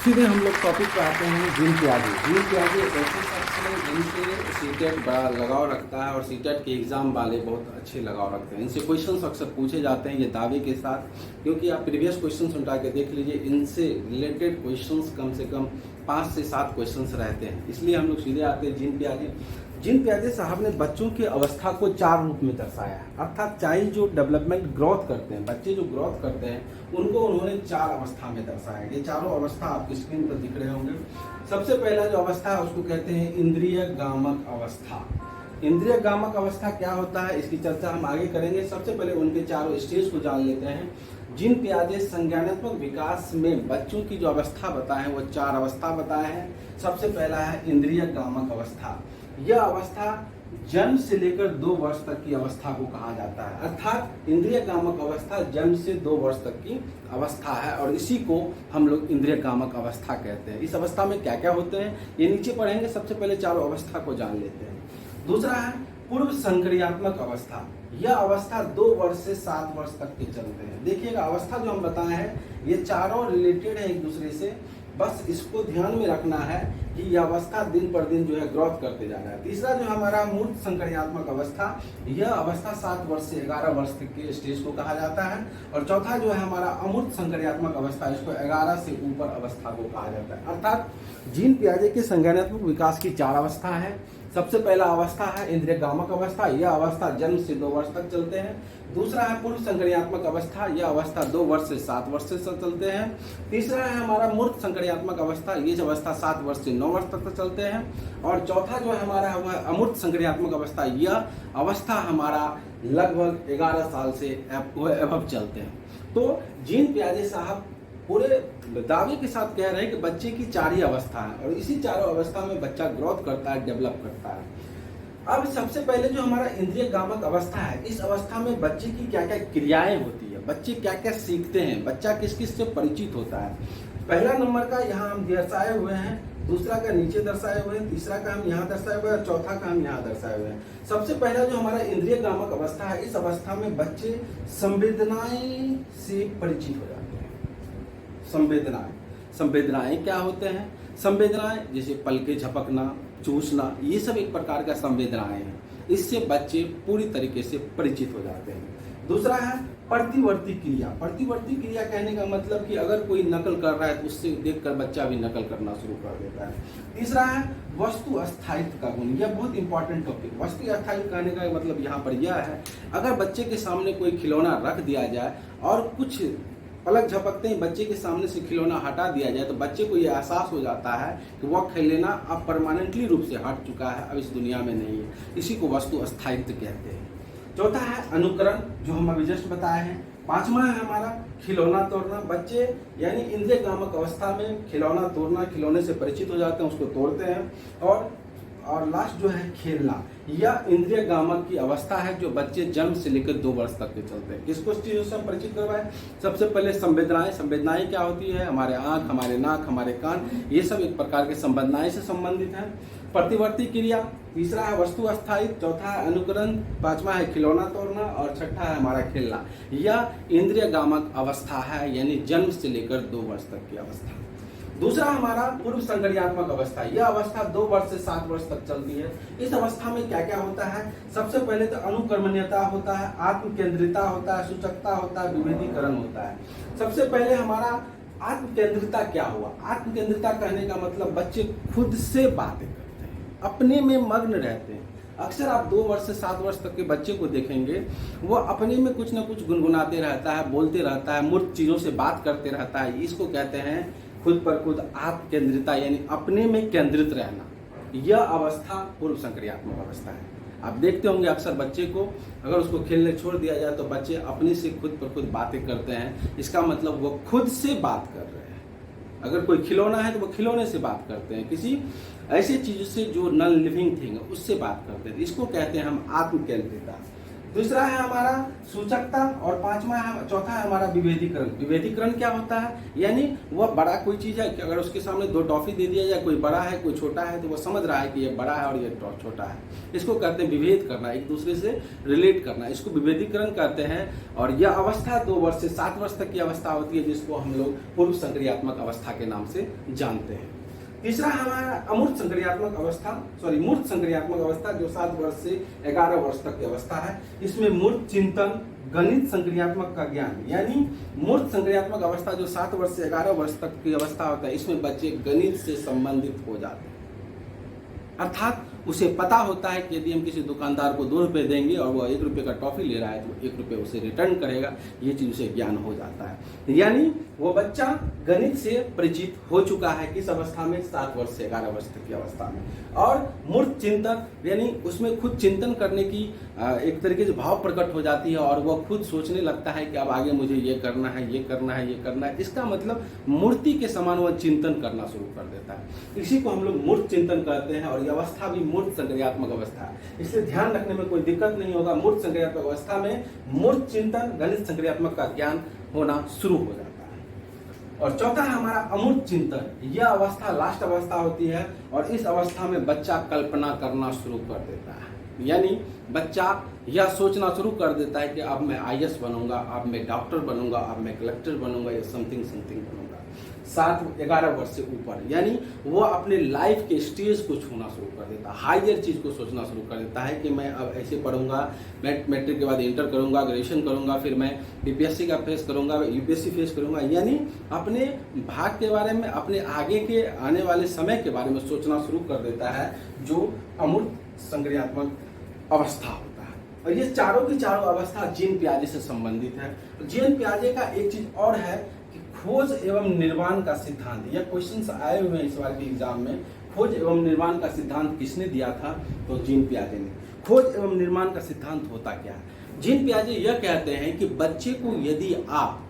सीधे हम लोग टॉपिक पे आते हैं। जिन त्यागी एक ऐसे शख्स हैं जिनसे सीटेट बड़ा लगाव रखता है और सीटेट के एग्ज़ाम वाले बहुत अच्छे लगाव रखते हैं। इनसे क्वेश्चंस अक्सर पूछे जाते हैं ये दावे के साथ, क्योंकि आप प्रीवियस क्वेश्चंस उठा के देख लीजिए, इनसे रिलेटेड क्वेश्चंस कम से कम 5 से 7 क्वेश्चंस रहते हैं। इसलिए हम लोग सीधे आते हैं जिन प्याजे साहब ने बच्चों की अवस्था को 4 रूप में दर्शाया है। अर्थात चाइल्ड जो डेवलपमेंट ग्रोथ करते हैं, बच्चे जो ग्रोथ करते हैं, उनको उन्होंने 4 अवस्था में दर्शाया है। ये चारों अवस्था आपकी स्क्रीन पर दिख रहे होंगे। सबसे पहला जो अवस्था है उसको कहते हैं इंद्रिय गामक अवस्था। इंद्रिय गामक अवस्था क्या होता है, इसकी चर्चा हम आगे करेंगे। सबसे पहले उनके चारों स्टेज को जान लेते हैं। जिन प्याजे संज्ञानात्मक विकास में बच्चों की जो अवस्था बताए हैं वो 4 अवस्था बताए हैं। सबसे पहला है इंद्रिय गामक अवस्था। यह अवस्था जन्म से लेकर 2 वर्ष तक की अवस्था को कहा जाता है। अर्थात इंद्रिय गामक अवस्था जन्म से 2 वर्ष तक की अवस्था है और इसी को हम लोग इंद्रिय गामक अवस्था कहते हैं। इस अवस्था में क्या क्या होते हैं ये नीचे पढ़ेंगे। सबसे पहले चारों अवस्था को जान लेते हैं। दूसरा है पूर्व संक्रियात्मक अवस्था। यह अवस्था 2 वर्ष से 7 वर्ष तक के चलते हैं। देखिएगा, अवस्था जो हम बताए हैं ये चारों रिलेटेड है एक दूसरे से, बस इसको ध्यान में रखना है कि यह अवस्था दिन पर दिन जो है ग्रोथ करते जा रहा है। तीसरा जो हमारा मूर्त संक्रियात्मक अवस्था, यह अवस्था 7 वर्ष से 11 वर्ष तक के स्टेज को कहा जाता है। और चौथा जो है हमारा अमूर्त संक्रियात्मक अवस्था, इसको 11 से ऊपर अवस्था को कहा जाता है। अर्थात जीन प्याजे के संज्ञानात्मक विकास की 4 अवस्था है। सबसे पहला अवस्था है इंद्रिय गामक अवस्था। यह अवस्था जन्म से 2 वर्ष तक चलते हैं। दूसरा है पूर्व संक्रियात्मक अवस्था। यह अवस्था 2 वर्ष से 7 वर्ष से चलते हैं। तीसरा है हमारा मूर्त संक्रियात्मक अवस्था। ये अवस्था 7 वर्ष से 9 वर्ष तक चलते हैं। और चौथा जो है हमारा वह अमूर्त संक्रियात्मक अवस्था। यह अवस्था हमारा लगभग 11 साल से एबव चलते हैं। तो जीन प्याजे साहब पूरे दावे के साथ कह रहे हैं कि बच्चे की 4 ही अवस्था है और इसी चारों अवस्था में बच्चा ग्रोथ करता है, डेवलप करता है। अब सबसे पहले जो हमारा इंद्रिय गामक अवस्था है, इस अवस्था में बच्चे की क्या क्या क्रियाएं होती है, बच्चे क्या क्या सीखते हैं, बच्चा किस किस से परिचित होता है। पहला नंबर का यहाँ हम दर्शाए हुए हैं, दूसरा का नीचे दर्शाए हुए हैं, तीसरा का हम यहाँ दर्शाए हुए हैं, चौथा का हम यहाँ दर्शाए हुए हैं। सबसे पहला जो हमारा इंद्रिय गामक अवस्था है, इस अवस्था में बच्चे संवेदनाएं से परिचित हो जाते हैं। संवेदनाएं क्या होते हैं? संवेदनाएं जैसे पलके झपकना, चूसना, ये सब एक प्रकार का संवेदनाएं हैं। इससे बच्चे पूरी तरीके से परिचित हो जाते हैं। दूसरा है प्रतिवर्ती क्रिया। प्रतिवर्ती क्रिया कहने का मतलब कि अगर कोई नकल कर रहा है तो उससे देखकर बच्चा भी नकल करना शुरू कर देता है। तीसरा है वस्तु स्थायित्व का गुण। यह बहुत इंपॉर्टेंट टॉपिक। वस्तु स्थायित्व कहने का मतलब यहाँ पर यह है, अगर बच्चे के सामने कोई खिलौना रख दिया जाए और कुछ पलक झपकते ही बच्चे के सामने से खिलौना हटा दिया जाए तो बच्चे को यह एहसास हो जाता है कि वह खिलौना अब परमानेंटली रूप से हट चुका है, अब इस दुनिया में नहीं है। इसी को वस्तु स्थायित्व कहते हैं। चौथा है अनुकरण, जो हम अभी जस्ट बताए हैं। पांचवा है हमारा खिलौना तोड़ना। बच्चे यानी इंद्रिय गामक अवस्था में खिलौना तोड़ना, खिलौने से परिचित हो जाते हैं, उसको तोड़ते हैं। और लास्ट जो है खेलना, यह इंद्रिय गामक की अवस्था है जो बच्चे जन्म से लेकर 2 वर्ष तक के चलते हैं। किसको चीजों से हम परिचित करवाएं? सबसे पहले संवेदनाएं। संवेदनाएं क्या होती है? हमारे आंख, हमारे नाक, हमारे कान, ये सब एक प्रकार के संवेदनाएं से संबंधित हैं। प्रतिवर्ती क्रिया, तीसरा है वस्तु स्थायित्व, चौथा है अनुकरण, पांचवा है खिलौना तोड़ना और छठा है हमारा खेलना। यह इंद्रिय गामक अवस्था है, यानी जन्म से लेकर 2 वर्ष तक की अवस्था। दूसरा हमारा पूर्व संक्रियात्मक अवस्था। यह अवस्था 2 वर्ष से 7 वर्ष तक चलती है। इस अवस्था में क्या क्या होता है? सबसे पहले तो अनुकर्मण्यता होता है, आत्म केंद्रिता होता है, सूचकता होता है, विभेदीकरण होता है। सबसे पहले हमारा आत्म केंद्रिता क्या हुआ? आत्म केंद्रिता कहने का मतलब बच्चे खुद से बातें करते हैं, अपने में मग्न रहते हैं। अक्सर आप 2 वर्ष से 7 वर्ष तक के बच्चे को देखेंगे, वो अपने में कुछ न कुछ गुनगुनाते रहता है, बोलते रहता है, मूर्त चीजों से बात करते रहता है। इसको कहते हैं खुद पर खुद आत्म केंद्रिता, यानी अपने में केंद्रित रहना। यह अवस्था पूर्व संक्रियात्मक अवस्था है। आप देखते होंगे अक्सर बच्चे को अगर उसको खेलने छोड़ दिया जाए तो बच्चे अपने से खुद पर खुद बातें करते हैं। इसका मतलब वो खुद से बात कर रहे हैं। अगर कोई खिलौना है तो वो खिलौने से बात करते हैं, किसी ऐसी चीज से जो नॉन लिविंग थिंग है उससे बात करते हैं। इसको कहते हैं हम आत्म केंद्रिता। दूसरा है हमारा सूचकता और चौथा है हमारा विभेदीकरण। विभेदीकरण क्या होता है, यानी वह बड़ा कोई चीज है कि अगर उसके सामने 2 टॉफी दे दिया जाए, कोई बड़ा है कोई छोटा है, तो वह समझ रहा है कि ये बड़ा है और ये छोटा है। इसको कहते हैं विभेद करना, एक दूसरे से रिलेट करना, इसको विभेदीकरण कहते हैं। और यह अवस्था 2 वर्ष से 7 वर्ष तक की अवस्था होती है, जिसको हम लोग पूर्व संक्रियात्मक अवस्था के नाम से जानते हैं। तीसरा हमारा अमूर्त संक्रियात्मक अवस्था, मूर्त संक्रियात्मक अवस्था, जो 7 वर्ष से 11 वर्ष तक की अवस्था है। इसमें मूर्त चिंतन, गणित संक्रियात्मक का ज्ञान, यानी मूर्त संक्रियात्मक अवस्था जो 7 वर्ष से 11 वर्ष तक की अवस्था होता है, इसमें बच्चे गणित से संबंधित हो जाते हैं। अर्थात उसे पता होता है कि यदि हम किसी दुकानदार को 2 रुपये देंगे और वह 1 रुपये का टॉफी ले रहा है तो 1 रुपये उसे रिटर्न करेगा, ये चीज उसे ज्ञान हो जाता है। यानी वो बच्चा गणित से परिचित हो चुका है किस अवस्था में, 7 वर्ष से 11 वर्ष तक की अवस्था में। और मूर्त चिंतन, यानी उसमें खुद चिंतन करने की एक तरीके से भाव प्रकट हो जाती है और वह खुद सोचने लगता है कि अब आगे मुझे ये करना है, ये करना है, ये करना है। इसका मतलब मूर्ति के समान वह चिंतन करना शुरू कर देता है। इसी को हम लोग मूर्त चिंतन कहते हैं और यह अवस्था भी मूर्त संक्रियात्मक अवस्था है, इसलिए ध्यान रखने में कोई दिक्कत नहीं होगा। मूर्त संक्रियात्मक अवस्था में मूर्त चिंतन, गणित संक्रियात्मक का ज्ञान होना शुरू हो जाता है। और चौथा है हमारा अमूर्त चिंतन। यह अवस्था लास्ट अवस्था होती है और इस अवस्था में बच्चा कल्पना करना शुरू कर देता है, यानी बच्चा यह सोचना शुरू कर देता है कि अब मैं IAS बनूंगा, अब मैं डॉक्टर बनूंगा, अब मैं कलेक्टर बनूंगा या समथिंग बनूंगा। 7-11 वर्ष से ऊपर, यानी वो अपने लाइफ के स्टेज को छूना शुरू कर देता है, हायर चीज को सोचना शुरू कर देता है कि मैं अब ऐसे पढ़ूंगा, मैट्रिक के बाद इंटर करूंगा, ग्रेजुएशन करूंगा, फिर मैं BPSC का फेस करूंगा, UPSC फेस करूंगा। यानी अपने भाग के बारे में, अपने आगे के आने वाले समय के बारे में सोचना शुरू कर देता है, जो अमूर्त संक्रियात्मक अवस्था होता है। और ये चारों की चारों अवस्था जीन पियाजे से संबंधित है। जीन पियाजे का एक चीज और है कि खोज एवं निर्माण का सिद्धांत, यह क्वेश्चंस आए हुए हैं इस बार के एग्जाम में। खोज एवं निर्माण का सिद्धांत किसने दिया था, तो जीन पियाजे ने। खोज एवं निर्माण का सिद्धांत होता क्या है, जीन पियाजे यह कहते हैं कि बच्चे को यदि आप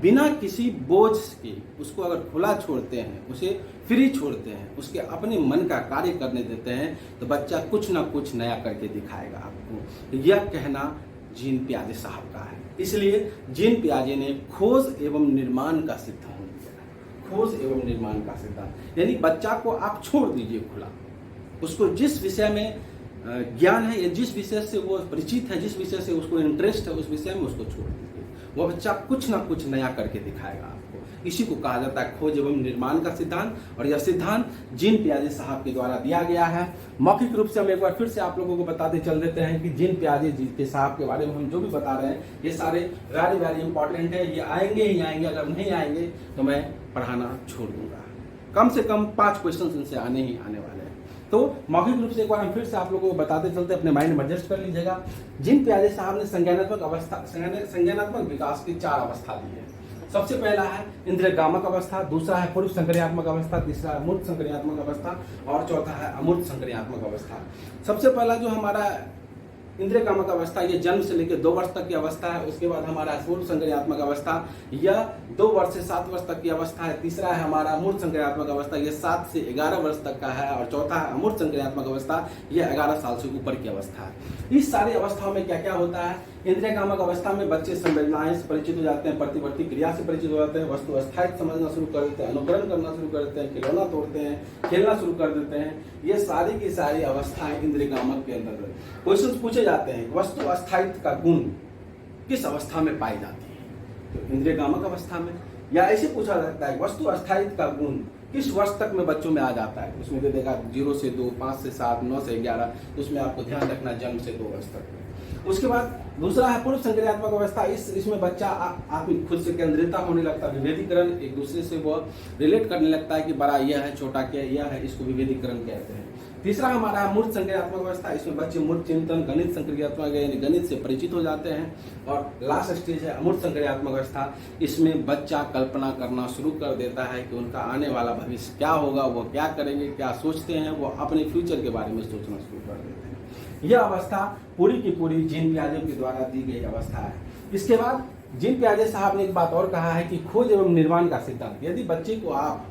बिना किसी बोझ के उसको अगर खुला छोड़ते हैं, उसे फ्री छोड़ते हैं, उसके अपने मन का कार्य करने देते हैं, तो बच्चा कुछ ना कुछ नया करके दिखाएगा आपको। यह कहना जीन पियाजे साहब का है। इसलिए जीन पियाजे ने खोज एवं निर्माण का सिद्धांत दिया। खोज एवं निर्माण का सिद्धांत, यानी बच्चा को आप छोड़ दीजिए खुला, उसको जिस विषय में ज्ञान है या जिस विषय से वो परिचित है, जिस विषय से उसको इंटरेस्ट है, उस विषय में उसको छोड़ दीजिए। वह बच्चा कुछ ना कुछ नया करके दिखाएगा आपको। इसी को कहा जाता है खोज एवं निर्माण का सिद्धांत। और यह सिद्धांत जीन पियाजे साहब के द्वारा दिया गया है। मौखिक रूप से हम एक बार फिर से आप लोगों को बताते चल देते हैं कि जीन पियाजे जी के साहब के बारे में हम जो भी बता रहे हैं, ये सारे वेरी वेरी इंपॉर्टेंट है। ये आएंगे ही आएंगे, अगर नहीं आएंगे तो मैं पढ़ाना छोड़ दूंगा। कम से कम 5 क्वेश्चन इनसे आने ही आने वाले हैं। तो मौखिक रूप से एक बार हम फिर से आप लोगों को बताते चलते, अपने माइंड में एडजस्ट कर लीजिएगा। जीन पियाजे साहब ने संज्ञानात्मक विकास की 4 अवस्था दी है। सबसे पहला है इंद्रियगामक अवस्था, दूसरा है पूर्व संक्रियात्मक अवस्था, तीसरा है मूर्त संक्रियात्मक अवस्था और चौथा है अमूर्त संक्रियात्मक अवस्था। सबसे पहला जो हमारा इंद्रियगामक अवस्था, ये जन्म से लेकर 2 वर्ष तक की अवस्था है। उसके बाद हमारा पूर्व संक्रियात्मक अवस्था, यह 2 वर्ष से 7 वर्ष तक की अवस्था है। तीसरा है हमारा अमूर्त संक्रियात्मक अवस्था, यह 7 से 11 वर्ष तक का है। और चौथा है अमूर्त संक्रियात्मक अवस्था, यह 11 साल से ऊपर की अवस्था है। इस सारी अवस्थाओं में क्या क्या होता है, इंद्रियगामक अवस्था में बच्चे संवेदनाएं से परिचित हो जाते हैं, प्रतिवर्ती क्रिया से परिचित हो जाते हैं, वस्तु अस्थायित्व समझना शुरू कर देते हैं, अनुकरण करना शुरू कर देते हैं, खिलौना तोड़ते हैं, खेलना शुरू कर देते हैं। ये सारी की सारी अवस्थाएं इंद्रियगामक के अंदर। क्वेश्चन पूछे जाते हैं, वस्तु अस्थायित्व का गुण किस अवस्था में पाई जाती है, तो इंद्रियगामक अवस्था में। या ऐसे पूछा जाता है, वस्तु अस्थायित्व का गुण किस वर्ष तक में बच्चों में आ जाता है, उसमें दे देगा 0 से 2, 5 से 7, 9 से 11, उसमें आपको ध्यान रखना जन्म से 2 वर्ष तक। उसके बाद दूसरा है पूर्व संक्रियात्मक अवस्था। इसमें बच्चा आप खुद से केंद्रिता होने लगता है, विभेदीकरण, एक दूसरे से वो रिलेट करने लगता है कि बड़ा यह है, छोटा क्या यह है, इसको विभेदीकरण कहते हैं। तीसरा हमारा है मूर्त संक्रियात्मक अवस्था। इसमें बच्चे मूर्त चिंतन, गणित संक्रियात्मक यानी गणित से परिचित हो जाते हैं। और लास्ट स्टेज है अमूर्त संक्रियात्मक अवस्था। इसमें बच्चा कल्पना करना शुरू कर देता है कि उनका आने वाला भविष्य क्या होगा, वो क्या करेंगे, क्या सोचते हैं, वो अपने फ्यूचर के बारे में सोचना शुरू कर देते हैं। यह अवस्था पूरी की पूरी जीन पियाजे के द्वारा दी गई अवस्था है। इसके बाद जीन पियाजे साहब ने एक बात और कहा है कि खोज एवं निर्माण का सिद्धांत। यदि बच्चे को आप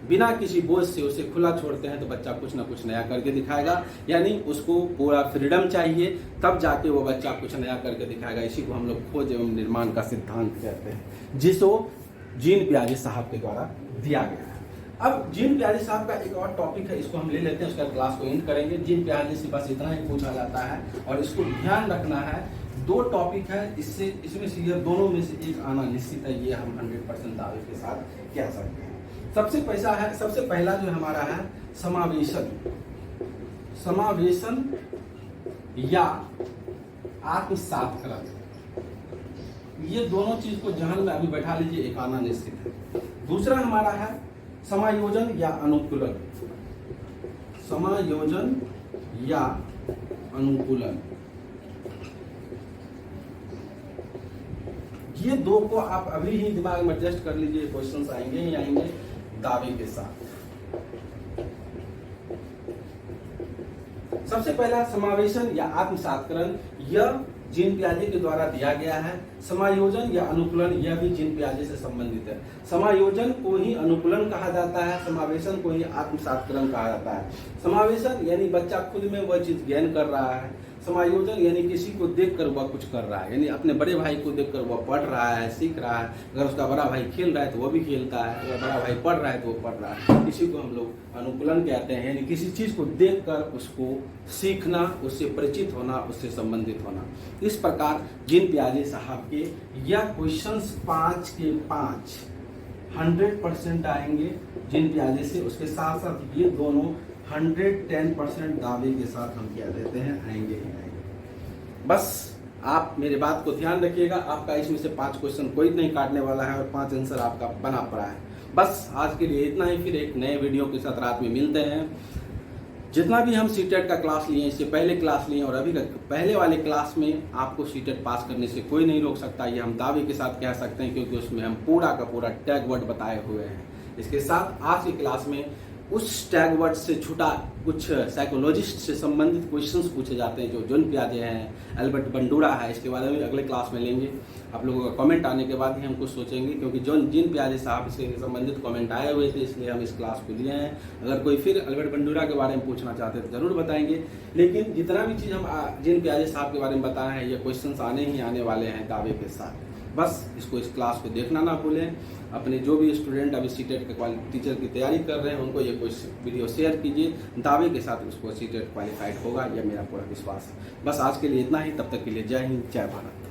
बिना किसी बोझ से उसे खुला छोड़ते हैं तो बच्चा कुछ ना कुछ नया करके दिखाएगा। यानी उसको पूरा फ्रीडम चाहिए, तब जाके वो बच्चा कुछ नया करके दिखाएगा। इसी को हम लोग खोज एवं निर्माण का सिद्धांत कहते हैं, जिसको जीन पियाजे साहब के द्वारा दिया गया है। अब जीन पियाजे साहब का एक और टॉपिक है, इसको हम ले लेते हैं, उसका क्लास को एंड करेंगे। जीन पियाजे से बस इतना ही पूछा जाता है और इसको ध्यान रखना है। 2 टॉपिक है, इसमें से ये दोनों में से एक आना निश्चित है, ये हम 100% दावे के साथ कह सकते हैं। सबसे पहला जो हमारा है समावेशन या आत्मसातकरण। ये दोनों चीज को जहन में अभी बैठा लीजिए, एक आना निश्चित है। दूसरा हमारा है समायोजन या अनुकूलन। समायोजन या अनुकूलन, ये 2 को आप अभी ही दिमाग में एडजस्ट कर लीजिए, क्वेश्चंस आएंगे ही आएंगे दावे के साथ। सबसे पहला समावेशन या आत्मसातकरण, यह जीन पियाजे के द्वारा दिया गया है। समायोजन या अनुकूलन, यह भी जीन पियाजे से संबंधित है। समायोजन को ही अनुकूलन कहा जाता है, समावेशन को ही आत्मसातकरण कहा जाता है। समावेशन यानी बच्चा खुद में वह चीज गेन कर रहा है। समायोजन यानी किसी को देखकर वह कुछ कर रहा है, यानी अपने बड़े भाई को देखकर वह पढ़ रहा है, सीख रहा है। अगर उसका बड़ा भाई खेल रहा है तो वह भी खेलता है, अगर बड़ा भाई पढ़ रहा है तो वो पढ़ रहा है। इसी को हम लोग अनुकूलन कहते हैं, यानी किसी चीज को देखकर उसको सीखना, उससे परिचित होना, उससे संबंधित होना। इस प्रकार जीन पियाजे साहब के यह क्वेश्चंस 5 के 5 100% आएंगे जीन पियाजे से। उसके साथ साथ ये दोनों 110% दावे के साथ हम क्या देते हैं, आएंगे ही आएंगे। बस आप मेरे बात को ध्यान रखिएगा, आपका इसमें से 5 क्वेश्चन कोई नहीं काटने वाला है और 5 आंसर आपका बना पड़ा है। बस आज के लिए इतना ही, फिर एक नए वीडियो के साथ रात में मिलते हैं। जितना भी हम सीटेट का क्लास लिए, इससे पहले क्लास लिए और अभी पहले वाले क्लास में आपको सीटेट पास करने से कोई नहीं रोक सकता, ये हम दावे के साथ कह सकते हैं, क्योंकि उसमें हम पूरा का पूरा टैग वर्ड बताए हुए हैं। इसके साथ आज की क्लास में उस टैग वर्ड से छुटा कुछ साइकोलॉजिस्ट से संबंधित क्वेश्चंस पूछे जाते हैं, जो जीन पियाजे हैं, एल्बर्ट बंडूरा है, इसके बारे में अगले क्लास में लेंगे। आप लोगों का कमेंट आने के बाद ही हम कुछ सोचेंगे, क्योंकि जीन पियाजे साहब इसके संबंधित कमेंट आए हुए थे, इसलिए हम इस क्लास को लिए हैं। अगर कोई फिर एल्बर्ट बंडूरा के बारे में पूछना चाहते हैं तो जरूर बताएंगे, लेकिन जितना भी चीज़ हम जीन पियाजे साहब के बारे में बताए हैं, ये क्वेश्चन आने ही आने वाले हैं दावे के साथ। बस इसको, इस क्लास को देखना ना भूलें। अपने जो भी स्टूडेंट अभी सीटेट के टीचर की तैयारी कर रहे हैं, उनको ये कोई वीडियो शेयर कीजिए, दावे के साथ उसको सीटेट क्वालिफाइड होगा, यह मेरा पूरा विश्वास है। बस आज के लिए इतना ही, तब तक के लिए जय हिंद, जय भारत।